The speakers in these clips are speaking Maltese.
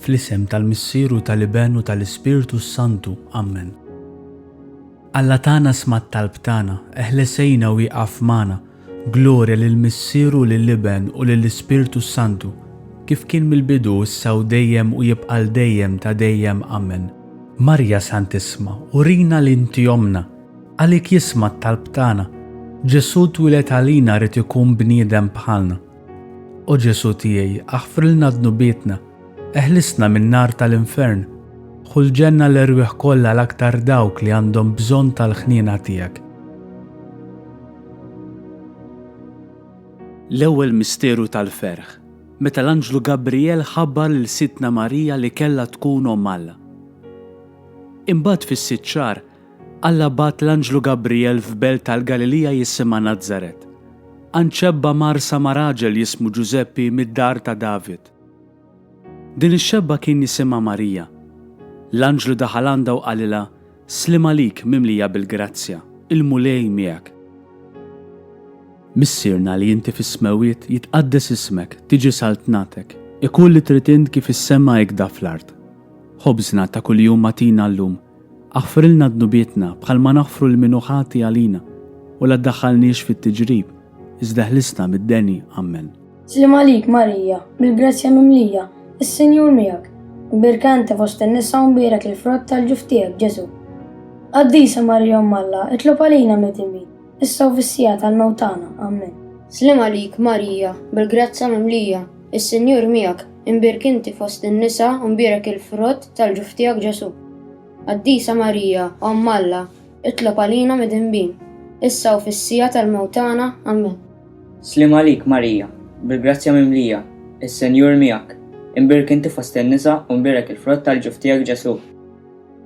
Fl-isem tal-Missieru tal-Iben u tal-Ispiritu Santu. Amen. Alla tagħna smat talb tagħna, eħlesejna u wieqaf magħna, glorja lill-Missieru lill-Iben u lill-Ispiritu Santu, kif kien mill-bidu issa u dejjem u jibqal dejjem ta' dejjem. Amen. Marja Santisma, urina li inti omna, għalik jisma' talb tagħna. Ġesu twilet għalina rid ikun bniedem bħalna. O Ġesu tiegħi, aħfrilna dnubietna, eħlisna min-nar tal-infern, ħul ġenna l-irwieħ kollha l-aktar dawk li għandhom bżonn tal-ħniena tiegħek. L-ewwel misteru tal-ferħ, meta l-Anġlu Gabriel ħabbar lil Sidna Marija li kellha tkun omm Alla. Imbagħad fis-sitt xahar, Alla bat l-Anġlu Gabriel f'belt tal-Galilija jisimha Nażaret. Anċebba marsa ma' raġel jismu Ġuseppi mid-dar ta' David. Din ix-xebba kien jisimha Marija. L-Anġlu daħal għandha u qalilha: Slim għalik mimlija bil-grazzja, il-mulej miegħek. Missierna li inti fis-smawiet jitqaddes ismek, tiġi saltnatek, ikun li trid int kif is-sema hekk fl-art. Ħobżna ta' kuljum matina llum, aħfrilna dnubietna bħalma naħfru l-minuħati għalina u la ddaħħalniex fit-tiġrib, iżda ħlisna mid-deni. Amen. Slim għalik Marija, bil-grazzja mimlija, is-Sinjur miegħek, birka inti fost in-nisa u mbierak il-frott tal-ġuf tiegħek Ġesu. Qaddisa Marija omm Alla, itlob għalina mit-tinbin, issa u fis-sija tal-mewt tagħna. Amen. Slim għalik Marija, bil-grazzja mimlija, is-Sinjur miegħek, imbirk inti fost in-nisa u mbierak il-frott tal-ġuf tiegħek Ġesu. Qaddisa Marija omm Alla, itlob għalina mit-tinbin, issa u fis-sija tal-mewt tagħna. Amen. Slim għalik Marija, bil-grazzja mimlija, is-Sinjur miegħek, imbirk inti fost in-nisa u mbierak il-frott tal-ġuf tiegħek Ġesu.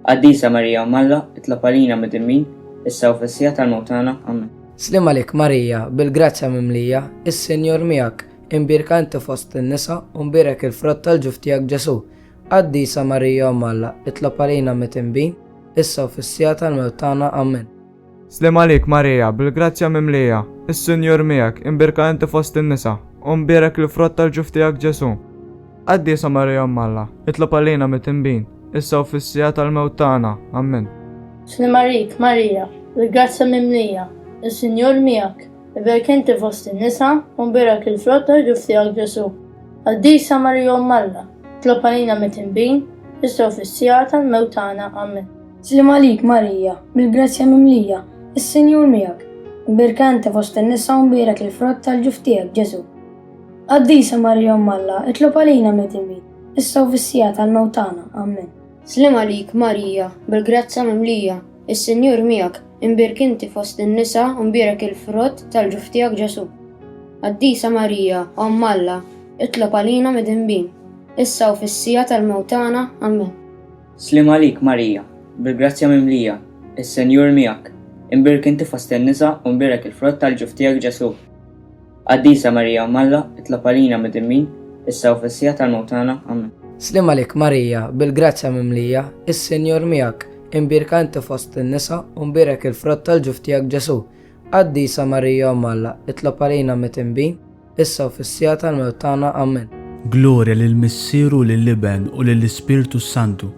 Qaddisa Marija omm Alla, itlob għalina mit-tinbin, issa u fis-sija tal-mewt tagħna. Amen. Slim għalik Marija, bil-grazzja mimlija, is-Sinjur miegħek, imbirka inti fost in-nisa u mbierak il-frott tal-ġuf tiegħek Ġesu. Qaddisa Marija omm Alla, itlob għalina mit-tinbin, issa u fis-sija tal-mewt tagħna. Amen. Slim għalik Marija, bil-grazzja mimlija, is-Sinjur miegħek, imbirka inti fost in-nisa u mbierak il-frott tal-ġuf tiegħek Ġesu. Qaddisa Marija omm Alla, itlob għalina mit-tinbin, issa u fis-sija tal-mewt tagħna. Amen. Slim għalik Marija, bil-grazzja mimlija, is-Sinjur miegħek, imbirk inti fost in-nisa u mbierak il-frott tal-ġuf tiegħek Ġesu. Qaddisa Marija omm Alla, itlob għalina mit-tinbin, issa u fis-sija tal-mewt tagħna. Amen. Slim għalik Marija, bil-grazzja mimlija, is-Sinjur miegħek, imbirka inti fost in-nisa u mbierak il-frott tal-ġuf tiegħek Ġesu. Qaddisa Marija omm Alla, itlob għalina mit-tinbin, issa u fis-sija tal-mewt tagħna. Amen. Slim għalik Marija, bil-grazzja mimlija, is-Sinjur miegħek, imbirk inti fost in-nisa u mbierak il-frott tal-ġuf tiegħek Ġesu. Qaddisa Marija omm Alla, itlob għalina mit-tinbin, issa u fis-sija tal-mewt tagħna. Amen. Slim għalik Marija, bil-grazzja mimlija, is-Sinjur miegħek, imbirk inti fost in-nisa u mbierak il-frott tal-ġuf tiegħek Ġesu. Qaddisa Marija omm Alla, itlob għalina mit-tinbin, issa u fis-sija tal-mewt tagħna. Amen. Slim għalik Marija, bil-grazzja mimlija, is-Sinjur miegħek, imbirka inti fost in-nisa u mbierak il-frott tal-ġuf tiegħek Ġesu. Qaddisa Marija omm Alla, itlob għalina mit-tinbin, issa u fis-sija tal-mewt tagħna. Amen. Glorja lill-Missieru lill-Iben u lill-Ispiritu Santu,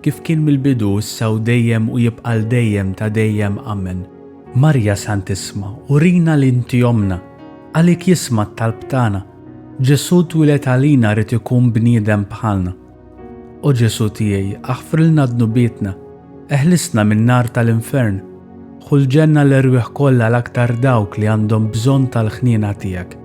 kif kien mill-bidu issa u dejjem u jibqal dejjem ta' dejjem. Amen. Marja Santisma, urina li inti omna, għalik jisma' talb tagħna. Ġesu twilet għalina rid ikun bniedem bħalna. O Ġesu tiegħi, aħfrilna dnubietna, eħlisna min-nar tal-infern, ħul ġenna l-irwieħ kollha l-aktar dawk li għandhom bżonn tal-ħniena tiegħek.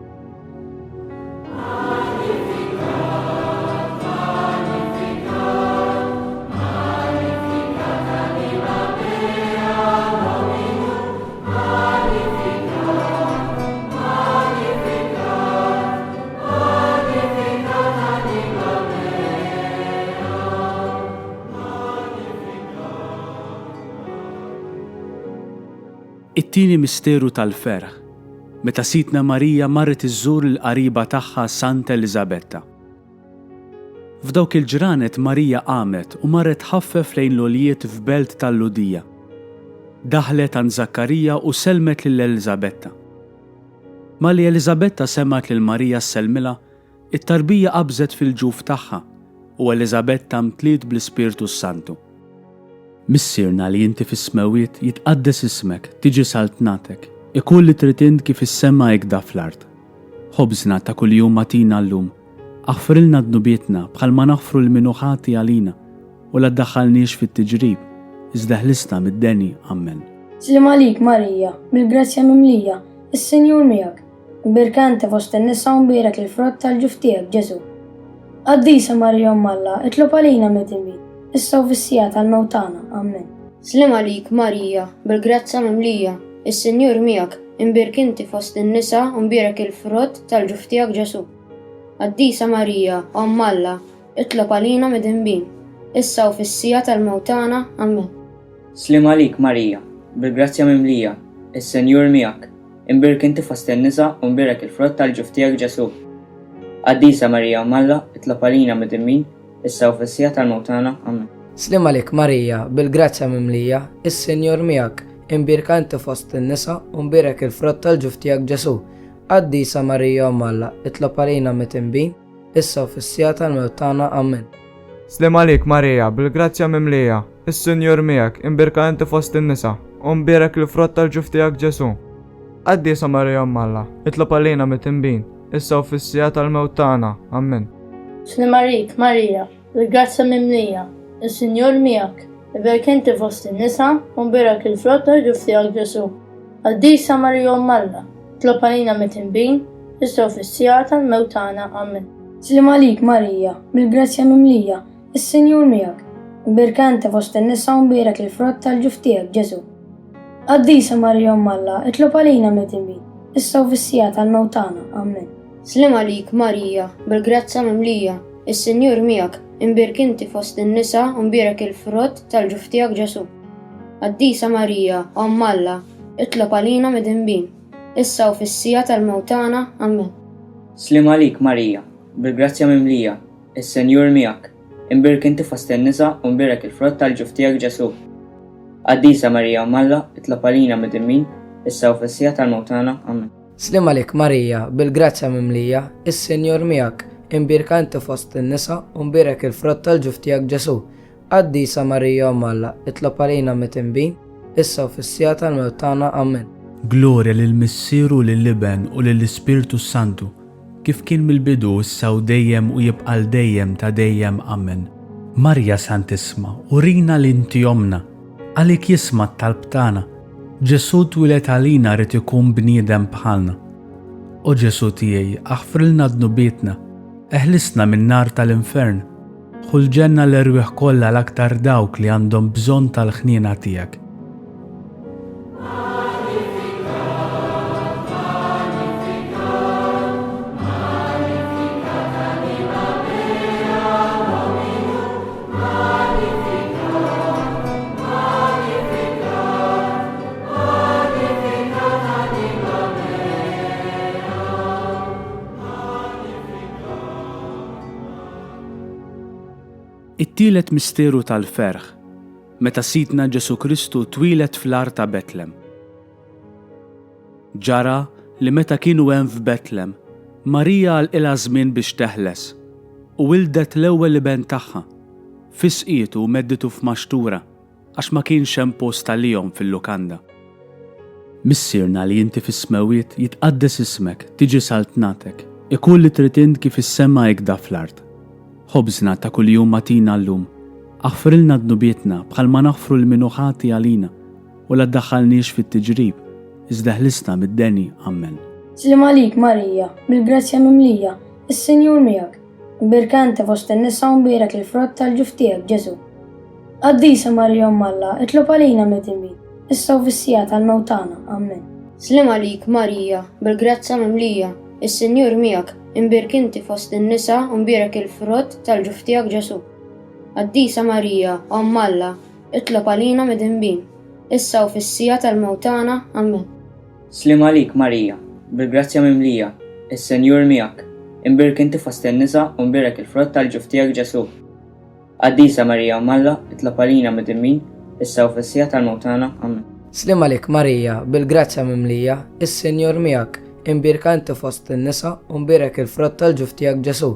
It-tieni misteru tal-ferħ, meta Sidna Marija marret iżżur l-qariba tagħha Santa Elisabetta. F'dawk il-ġranet Marija qamet u marret ħaffef lejn l-għoljiet f'belt tal-Ludija. Daħlet għand Zakkarija u selmet lil Elisabetta. Malli Elisabetta semat lil Marija s-selmila, it-tarbija qabżet fil-ġuf tagħha, u Elizabetta mtliet bl-Ispirtu Santu. Missirna li inti fis-smawiet jitqaddes ismek, tiġi saltnatek, ikun li trid int kif is-sema jekk fl-art. Ħobżna ta' kuljum matina llum, aħfrilna dnubietna bħalma naħfru l-minuħati għalina u la ddaħħalniex fit-tiġrib, iżda ħlisna mid-deni. Amen. Slim għalik Marija, bil-grazzja mimlija, is-Sinjur miegħek, birkante fost in-nisa u mbarek il-frott tal-ġuf tiegħek Ġesu. Qaddisa Marija Alla, itlob għalina mit-tinbit, issa u fis-sija tal-mewtana. Amen. Slim għalik Marija, bil-grazza mimlija, is-Sinjur miegħek, imbirkinti fost in-nisa u mbarek il-frott tal-ġuf tiegħek Ġesu. Qaddisa Marija, Alla, itlob għalina mit-tinbin, issa u fis-sija tal-mewtana. Amen. Slim għalik Marija, bil-grazzja mimlija, is-Senjur miegħek, imbirkinti fost in-nisa u mbarek il-frott tal-ġuf tiegħek Ġesu. Qaddisa Marija Alla, itlob għalina mit-tinbin, issa u fis-sija tal-mewtana. Amen. Slim għalik Marija, bil-grazzja mimlija, is-Sinjur miegħek, imbirkanti fost in-nisa u mbarek il-frott tal-ġuf tiegħek Ġesu. Qaddisa Marija Alla, itlob għalina mit-tinbin, issa u fis-sija tal-mewtana. Amen. Slim għalik Marija, bil-grazzja mimlija, is-Sinjur miegħek, imbirkanti fost in-nisa u mbarek il-frott tal-ġuf tiegħek Ġesu. Qaddisa Marija Alla, itlob għalina mit-tinbin, issa u fis-sija tal-mewtana. Amen. Slim għalik Marija, bil-grazza mimlija, is-Sinjur miegħek, imbirkinti fost in-nisa u mbarek il-frott tal-ġuf tiegħek Ġesu. Qaddisa Marija Alla, itlob għalina mit-tinbin, issa u fis-sija tal-mewtana. Amen. Slim għalik Marija, bil-grazzja mimlija, is-Sinjur miegħek, birkante fost in-nisa u mbarek il-frott tal-ġuf tiegħek Ġesu. Qaddisa Marija Alla, itlob għalina mit-tinbin, issa u fis-sija tal-mewtana. Amen. Slim għalik Marija, bil-grazza mimlija, is-Sinjur miegħek, imbirkinti fost in-nisa u mbarek il-frott tal-ġuf tiegħek Ġesu. Qaddisa Marija Alla, itlob għalina mit-tinbin, issa u fis-sija tal-mewtana. Amen. Slim għalik Marija, bil-grazzja mimlija, is-Senjur miegħek, imbirkinti fost in-nisa u mbarek il-frott tal-ġuf tiegħek Ġesu. Qaddisa Marija Alla, itlob għalina mit-tinbin, issa u fis-sija tal-mewtana. Amen. Slim għalik Marija, bil-grazzja mimlija, is-Sinjur miegħek, imbirkanti fost in-nisa u mbarek il-frott tal-ġuf tiegħek Ġesu. Qaddisa Marija Alla, itlob għalina mit-tinbin, issa u fis-sija tal-mewtana. Amen. Glorja lill-Missieru lill-Liben u lill-Ispirtu Santu, kif kien mill-bidu issa u dejjem u jibqal dejjem ta' dejjem. Amen. Marja Santisma, urina li inti omna, għalik jisma' t-talb tagħna. Ġesu twilet għalina rid ikun bniedem bħalna. O Ġesu tiegħi, aħfrilna dnubietna, eħlisna min-nar tal-infern, ħul ġenna l-erwieħ kollha l-aktar dawk li għandhom bżonn tal-ħniena tiegħek. It-tielet misteru tal-ferħ, meta Sidna Ġesu Kristu twilet fl-art ta' Betlem. Ġara li meta kienu hemm f'Betlem, Marija għal-ilha żmien biex teħles u wildet l-ewwel iben tagħha, fisqietu u medditu f'maxtura għax ma kienx hemm post għalihom fil-lukanda. Missierna li inti fis-smawiet jitqaddes ismek, tiġi saltnatek, ikun li trid int kif is-sema jekk fl-art. Ħobżna ta' kuljum matina llum, aħfrilna dnubietna bħalma naħfru l-minuħati għalina u la ddaħħalniex fit-tiġrib, iżda ħlisna mid-deni. Amen. Slim għalik Marija, bil-grazzja mimlija, is-Sinjur miegħek, birkante fost in-nisa u mbarek il-frott tal-ġuf tiegħek Ġesu. Qaddisa Marija Alla, itlob għalina mit-tinbin, issa u fis-sija tal-mewtana. Amen. Slim għalik Marija, bil-grazza mimlija, is-Sinjur miegħek, imbirkinti fost in-nisa u mbarek il-frott tal-ġuf tiegħek Ġesu. Qaddisa Marija Alla, itlob għalina mit-tinbin, issa u fis-sija tal-mewtana. Amen. Slim għalik Marija, bil-grazzja mimlija, is-Senjur miegħek, imbirkinti fost in-nisa u mbarek il-frott tal-ġuf tiegħek Ġesu. Qaddisa Marija Alla, itlob għalina mit-tinbin, issa u fis-sija tal-mewtana. Amen. Slim għalik Marija, bil-grazzja mimlija, is-Sinjur miegħek, imbirkanti fost in-nisa u mbarek il-frott tal-ġuf tiegħek Ġesu.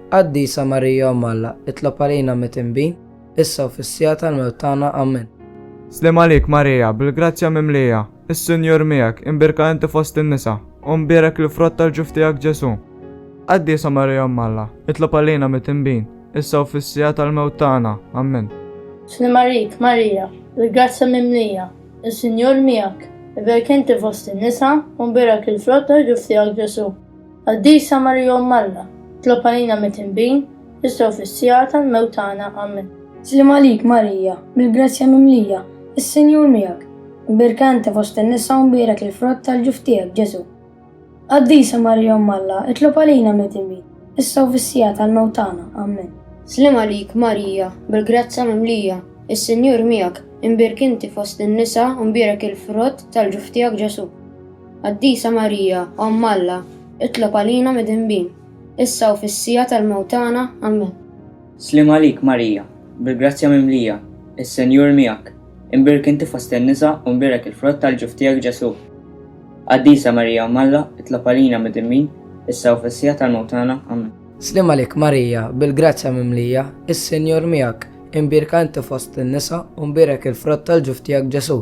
Qaddisa Marija Umm Alla, itlob għalina mit-tinbin, issa u fis-sija tal-mewt tagħna. Amen. Slem għalik Marija, bil-grazzja mimlija, is-Sinjur miegħek, imbirka inti fost in-nisa, u mbirak il-frott tal-ġuf tiegħek Ġesu. Qaddisa Marija Umm Alla, itlob għalina mit-tinbin, issa u fis-sija tal-mewt tagħna. Amen. Slem għalik Marija, bil-grazzja mimlija, is-Sinjur miegħek, imbirka inti fost in-nisa u mbirak il-frott tal-ġuf tiegħek Ġesu. Qaddisa Marija Umm Alla, itlob għalina mit-tinbin, issa u fis-sija tal-mewt tagħna. Amen. Slem għalik Marija, bil-grazzja mimlija, is-Sinjur miegħek, imbirka inti fost in-nisa u mbirak il-frott tal-ġuf tiegħek Ġesu. Qaddisa Marija Umm Alla, itlob għalina mit-tinbin, issa u fis-sija tal-mewt tagħna. Amen. Slem għalik Marija, bil-grazzja mimlija, is-Sinjur miegħek, imbirka inti fost in-nisa u mbirak il-frott tal-ġuf tiegħek Ġesu. Qaddisa Marija Umm Alla, itlob għalina mit-tinbin, issa u fis-sija tal-mewt tagħna. Amen. Slem għalik Marija, bil-grazzja mimlija, is-Sinjur miegħek, imbirka inti fost in-nisa u mbirak il-frott tal-ġuf tiegħek Ġesu. Qaddisa Marija Umm Alla, itlob għalina mit-tinbin, issa u fis-sija tal-mewt tagħna. Amen. Slem għalik Marija, bil-grazzja mimlija, is-Sinjur miegħek, imbirka inti fost in-nisa u mbirak il-frott tal-ġuf tiegħek Ġesu.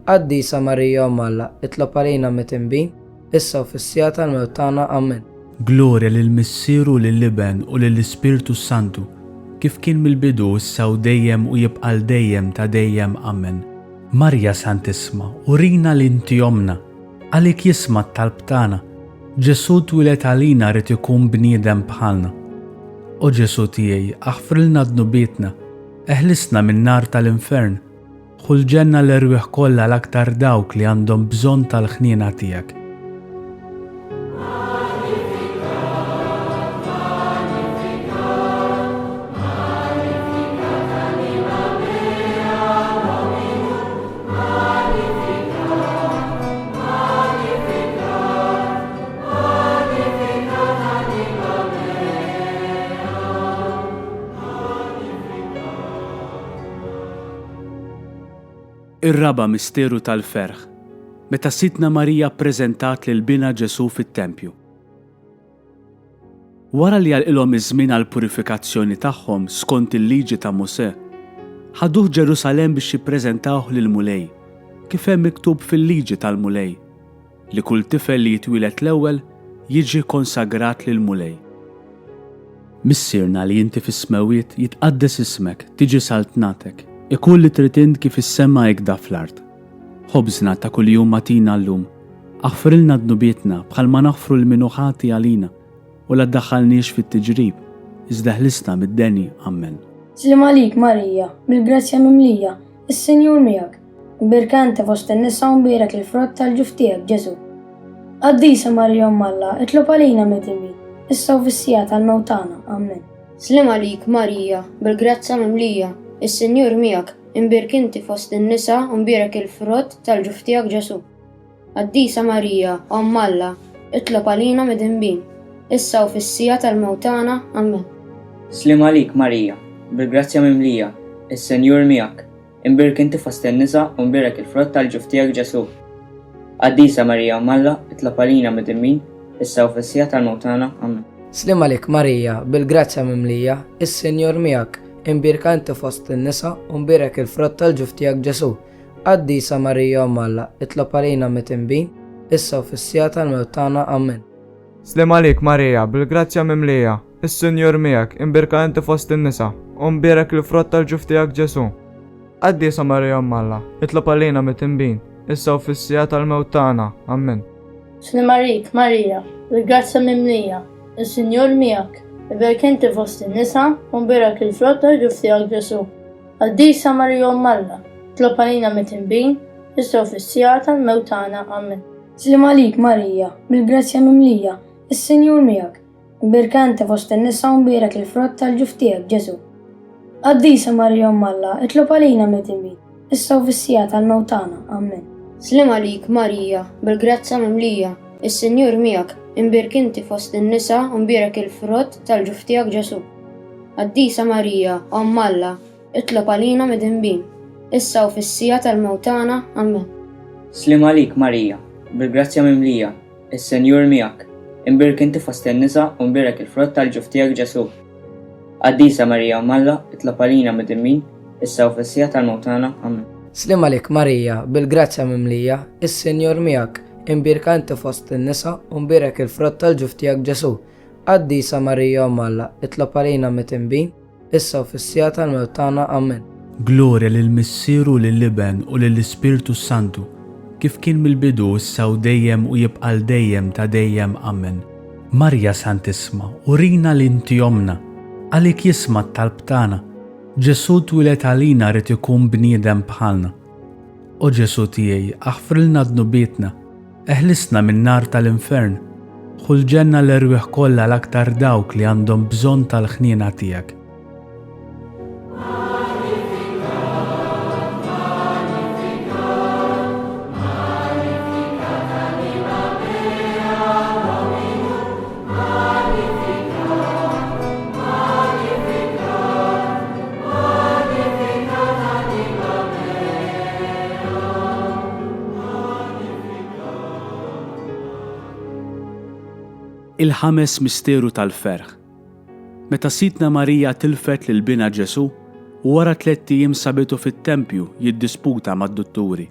Qaddisa Marija Umm Alla, itlob għalina mit-tinbin, issa u fis-sija tal-mewt tagħna. Amen. Glorja lill-Missieru lill-Liben u lill-Ispiritu Santu, kif kien mill-bidu issa u dejjem u jibqa' dejjem ta' dejjem. Amen. Marja Santisma, urina li inti omna, għalik jisma' t-talb tagħna. Ġesu twilet għalina rid ikun bniedem bħalna. O Ġesu tiegħi, aħfrilna dnubietna, eħlisna min-nar tal-infern, ħul ġenna l-erwieħ kollha l-aktar dawk li għandhom bżonn tal-ħniena tiegħek. Ir-raba misteru tal-ferħ, meta sitna Marija ppreżentat lil bina Ġesu fit-Tempju. Wara li għalqilhom iż-żmien għall-purifikazzjoni tagħhom skont il-liġi ta' Musè, ħaduh Ġerusalemm biex jippreżentawh lil Mulej, kif hemm miktub fil-liġi tal-Mulej, li kull tifel li jitwieled l-ewwel jiġi konsagrat lil Mulej. Missierna li inti fis-smawiet jitqaddes ismek, tiġi saltnatek, ikun li trid int kif is-semma hekk fl-art. Ħobżna ta' kuljum matina llum, aħfrilna dnubietna bħalma naħfru l-minuħati għalina u la ddaħħalniex fit-tiġrib, iżda ħlisna mid-deni. Amen. Slem għalik Marija, bil-grazzja mimlija, is-Sinjur miegħek, imbirka inti fost in-nisa u mbirak il-frott tal-ġuf tiegħek Ġesu. Qaddisa Marija Umm Alla, itlob għalina mit-tinbin, issa u fis-sija tal-mewt tagħna. Amen. Slem għalik Marija, bil-grazzja mimlija, is-Sinjur miegħek, imbirka inti fost in-nisa u mbirak il-frott tal-ġuf tiegħek Ġesu. Qaddisa Marija Umm Alla, itlob għalina mit-tinbin, issa u fis-sija tal-mewt tagħna. Amen. Slem għalik Marija, bil-grazzja mimlija, is-Sinjur miegħek, imbirka inti fost in-nisa u mbirak il-frott tal-ġuf tiegħek Ġesu. Qaddisa Marija Umm Alla, itlob għalina mit-tinbin, issa u fis-sija tal-mewt tagħna. Amen. Slem għalik Marija, bil-grazzja mimlija, is-Sinjur miegħek, imbirka inti fost in-nisa u mbirak il-frott tal-ġuf tiegħek Ġesu. Qaddisa Marija Umm Alla, itlob għalina mit-tinbin, issa u fis-sija tal-mewt tagħna. Amen. Slem għalik Marija, bil-grazzja mimlija, is-Sinjur miegħek, imbirka inti fost in-nisa u mbirak il-frott tal-ġuf tiegħek Ġesu. Qaddisa Marija Umm Alla, itlob għalina mit-tinbin, issa u fis-sija tal-mewt tagħna. Amen. Slem għalik Marija, bil-grazzja mimlija, is-Sinjur miegħek, imbirka inti fost in-nisa u mbirak il-frott tal-ġuf tiegħek Ġesu. Qaddisa Marija Umm Alla, itlob għalina mit-tinbin, issa u fis-sija tal-mewt tagħna. Amen. Slem għalik Marija, bil-grazzja mimlija, is-Sinjur miegħek, imbirka inti fost in-nisa u mbirak il-frott tal-ġuf tiegħek Ġesu. Qaddisa Marija Umm Alla, itlob għalina mit-tinbin, issa u fis-sija tal-mewt tagħna. Amen. Slem għalik Marija, bil-grazzja mimlija, is-Sinjur miegħek, imbirka inti fost in-nisa u mbirak il-frott tal-ġuf tiegħek Ġesu. Qaddisa Marija Umm Alla, itlob għalina mit-tinbin, issa u fis-sija tal-mewt tagħna. Amen. Slem għalik Marija, bil-grazzja mimlija, is-Sinjur miegħek, imbirka inti fost in-nisa u mbirak il-frott tal-ġuf tiegħek Ġesu. Qaddisa Marija Malla, itlob għalina mid-dimmin, issa u fis-sija tal-mewtana. Amen. Slim għalik Marija, bil-grazzja mimlija, is-Sinjur miegħek, imbirka inti fost in-nisa u mbirak il-frott tal-ġuf tiegħek Ġesu. Qaddisa Marija Malla, itlob għalina mid-dimmin, issa u fis-sija tal-mewtana. Amen. Glorja lill-Missieru lill-Liben u lill-Ispirtu Santu, kif kien mill-bidu issa u dejjem u jibqa' dejjem ta' dejjem. Amen. Marja Santisma, urina li inti jomna, għalik jisma' t-talb tagħna. Ġesu twilet għalina rid ikun bniedem bħalna. O Ġesu tiegħi, aħfrilna dnubietna, eħlisna min-nar tal-infern, ħul ġenna l-erwieħ kollha l-aktar dawk li għandhom bżonn tal-ħniena tiegħek. Il-ħames misteru tal-ferħ. Meta sitna Marija tilfet lil bina Ġesu u wara 3 ijiem sabitu fit-tempju jiddisputa mad-dutturi.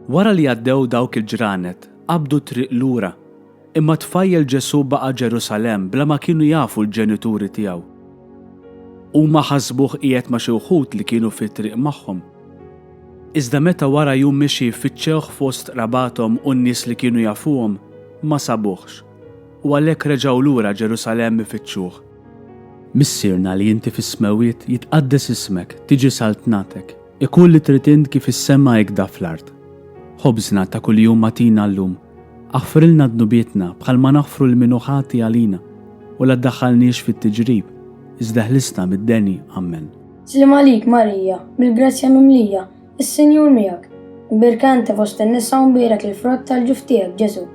Wara li għaddew dawk il-ġranet, qabdu triq lura, imma tfajjel Ġesu baqa' Ġerusalem bla ma kienu jafu l-ġenituri tiegħu. Huma ħasbuh qiegħed ma' xi wħud li kienu fit-triq magħhom. Iżda meta wara jum mixi fitxewh fost rabatom u n-nies li kienu jafuhom, ma sabuħx, u għalhekk reġgħu lura Ġerusalem ifittxuh. Missierna li inti fis-smawiet jitqaddes ismek, tiġi saltnatek, ikun li trid int kif is-sema jgda fl-ard. Ħobżna ta' kuljum matina llum, aħfrilna dnubietna bħalma naħfru l-minuħati għalina u la ddaħħalniex fit-tiġrib, iżda ħlisna mid-deni. Amen. Slim għalik Marija, bil-grazzja mimlija, is-Sinjur miegħek, imbirka inti fost in-nisa u mbirak il-frott tal-ġuf tiegħek Ġesu.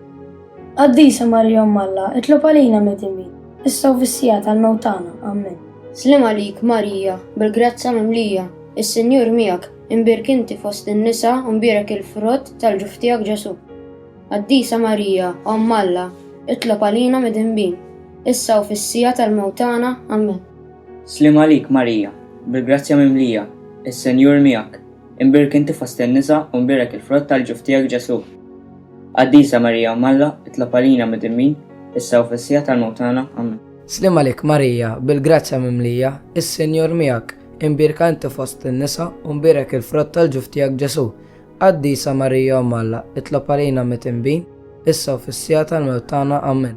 Qaddisa Marija Malla, itlob għalina mid-dimmin, issa u fis-sija tal-mewtana. Amen. Slim għalik Marija, bil-grazzja mimlija, is-Sinjur miegħek, imbirk inti fost in-nisa u mbirak il-frott tal-ġuf tiegħek Ġesu. Qaddisa Marija Malla, itlob għalina mid-dimmin, issa u fis-sija tal-mewtana. Amen. Slim għalik Marija, bil-grazzja mimlija, is-Sinjur miegħek, imbirk inti fost in-nisa u mbirak il-frott tal-ġuf tiegħek Ġesu. Qaddisa Marija Malla, itlob għalina mid-dimmin, issa u fis-sija tal-mewtana. Amen. Slim għalik Marija, bil-grazzja mimlija, is-Sinjur miegħek, imbirka inti fost in-nisa u mbirak il-frott tal-ġuf tiegħek Ġesu. Qaddisa Marija Malla, itlob għalina mid-dimmin, issa u fis-sija tal-mewtana. Amen.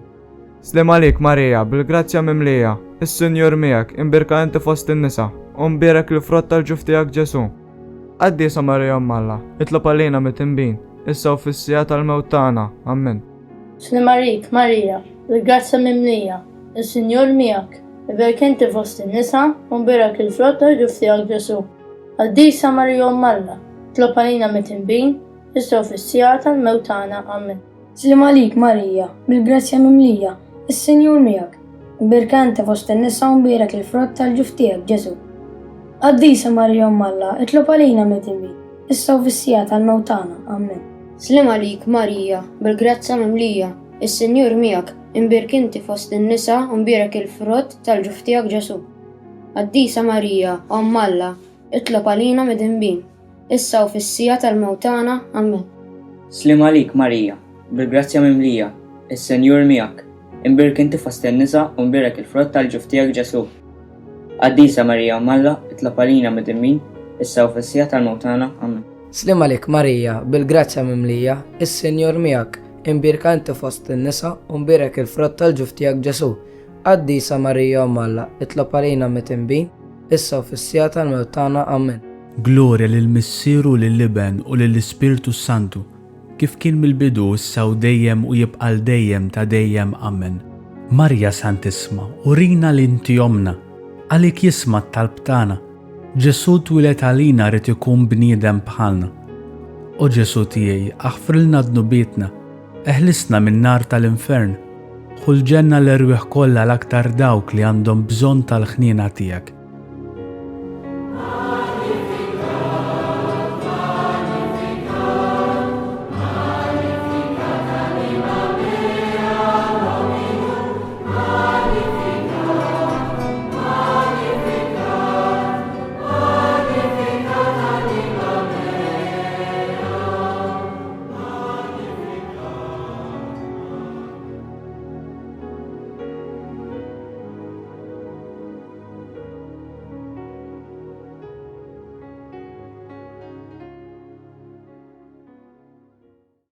Slim għalik Marija, bil-grazzja mimlija, is-Sinjur miegħek, imbirka inti fost in-nisa u mbirak il-frott tal-ġuf tiegħek Ġesu. Qaddisa Marija Malla, itlob għalina mit-tinbin, issa u fis-sija tal-mewtana. Amen. Slim għalik Marija, bil-grazzja mimlija, is-Sinjur miegħek, imbirk inti fost in-nisa u mbirak il-frott tal-ġuf tiegħek Ġesu. Qaddisa Marija Malla, itlob għalina mit-tinbin, issa u fis-sija tal-mewtana. Amen. Slim għalik Marija, bil-grazzja mimlija, is-Sinjur miegħek, imbirka inti fost in-nisa u mbirak il-frott tal-ġuf tiegħek Ġesu. Qaddisa Marija Malla, itlob għalina mid-dimmin, issa u fis-sija tal-mewtana. Amen. Slim għalik Marija, bil-grazzja mimlija, is-Sinjur miegħek, imbirk inti fost in-nisa u mbirak il-frott tal-ġuf tiegħek Ġesu. Qaddisa Marija Malla, itlob għalina mid-dimmin, issa u fis-sija tal-mewtana. Amen. Slim għalik Marija, bil-grazzja mimlija, is-Sinjur miegħek, imbirk inti fost in-nisa u mbirak il-frott tal-ġuf tiegħek Ġesu. Qaddisa Marija Malla, itlob għalina mid-dimmin, issa u fis-sija tal-mewtana. Amen. Slim għalik Marija, bil-grazzja mimlija, is-Sinjur miegħek, imbirka inti fost in-nisa u mbirak il-frott tal-ġuf tiegħek Ġesu. Qaddisa Marija Malla, itlob għalina mit-tinbin, issa u fis-sija tal-mewtana. Amen. Glorja lill-Missieru lill-Liben u lill-Ispirtu Santu, kif kien mill-bidu issa u dejjem u jibqa' dejjem ta' dejjem. Amen. Marja Santisma, urina li inti jomna, għalik jisma' t-talb tagħna. Ġesu twilet għalina rid ikun bniedem bħalna. O Ġesu tiegħi, aħfrilna dnubietna, eħlisna min-nar tal-infern, ħul ġenna l-erwieħ kollha l-aktar dawk li għandhom bżonn tal-ħniena tiegħek.